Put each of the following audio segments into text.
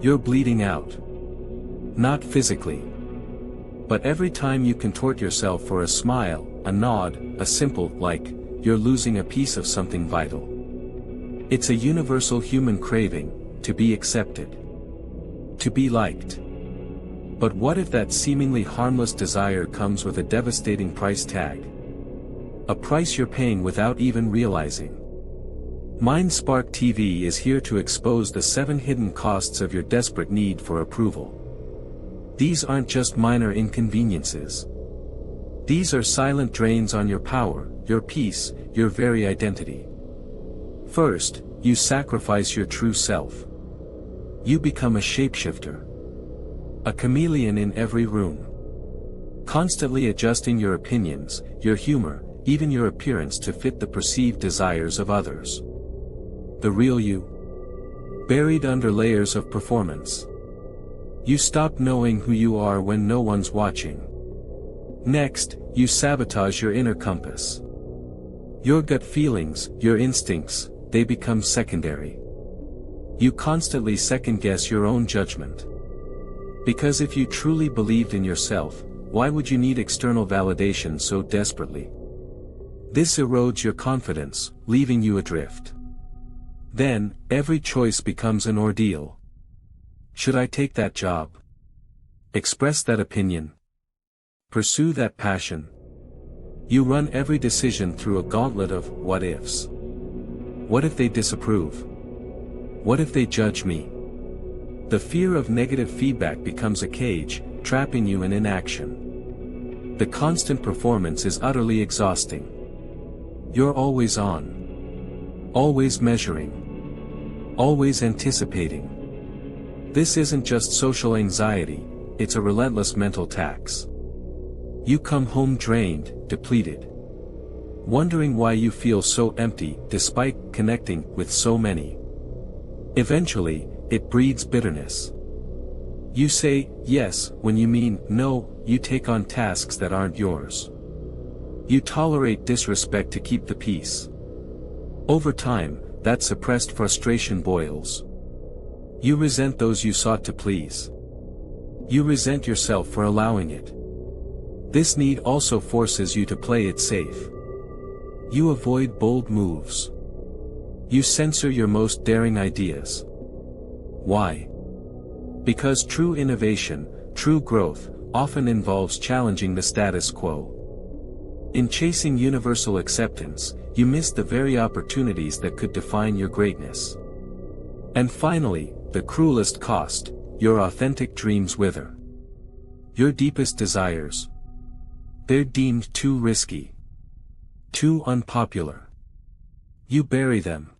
You're bleeding out. Not physically. But every time you contort yourself for a smile, a nod, a simple, like, you're losing a piece of something vital. It's a universal human craving, to be accepted. To be liked. But what if that seemingly harmless desire comes with a devastating price tag? A price you're paying without even realizing. MindSpark TV is here to expose the 7 hidden costs of your desperate need for approval. These aren't just minor inconveniences. These are silent drains on your power, your peace, your very identity. First, you sacrifice your true self. You become a shapeshifter. A chameleon in every room. Constantly adjusting your opinions, your humor, even your appearance to fit the perceived desires of others. The real you. Buried under layers of performance. You stop knowing who you are when no one's watching. Next, you sabotage your inner compass. Your gut feelings, your instincts, they become secondary. You constantly second-guess your own judgment. Because if you truly believed in yourself, why would you need external validation so desperately? This erodes your confidence, leaving you adrift. Then, every choice becomes an ordeal. Should I take that job? Express that opinion? Pursue that passion? You run every decision through a gauntlet of what-ifs. What if they disapprove? What if they judge me? The fear of negative feedback becomes a cage, trapping you in inaction. The constant performance is utterly exhausting. You're always on. Always measuring. Always anticipating. This isn't just social anxiety, it's a relentless mental tax. You come home drained, depleted. Wondering why you feel so empty despite connecting with so many. Eventually, it breeds bitterness. You say yes when you mean no, you take on tasks that aren't yours. You tolerate disrespect to keep the peace. Over time, that suppressed frustration boils. You resent those you sought to please. You resent yourself for allowing it. This need also forces you to play it safe. You avoid bold moves. You censor your most daring ideas. Why? Because true innovation, true growth, often involves challenging the status quo. In chasing universal acceptance, you miss the very opportunities that could define your greatness. And finally, the cruelest cost, your authentic dreams wither. Your deepest desires. They're deemed too risky. Too unpopular. You bury them.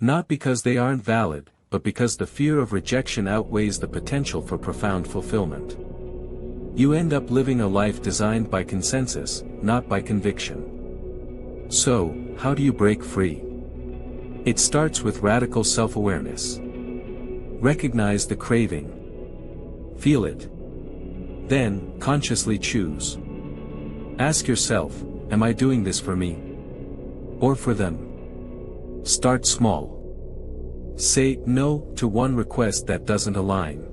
Not because they aren't valid, but because the fear of rejection outweighs the potential for profound fulfillment. You end up living a life designed by consensus, not by conviction. So, how do you break free? It starts with radical self-awareness. Recognize the craving. Feel it. Then, consciously choose. Ask yourself, am I doing this for me? Or for them? Start small. Say no to one request that doesn't align.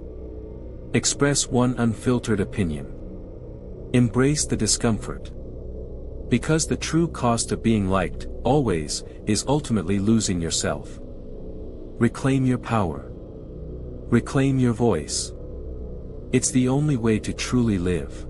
Express one unfiltered opinion. Embrace the discomfort. Because the true cost of being liked, always, is ultimately losing yourself. Reclaim your power. Reclaim your voice. It's the only way to truly live.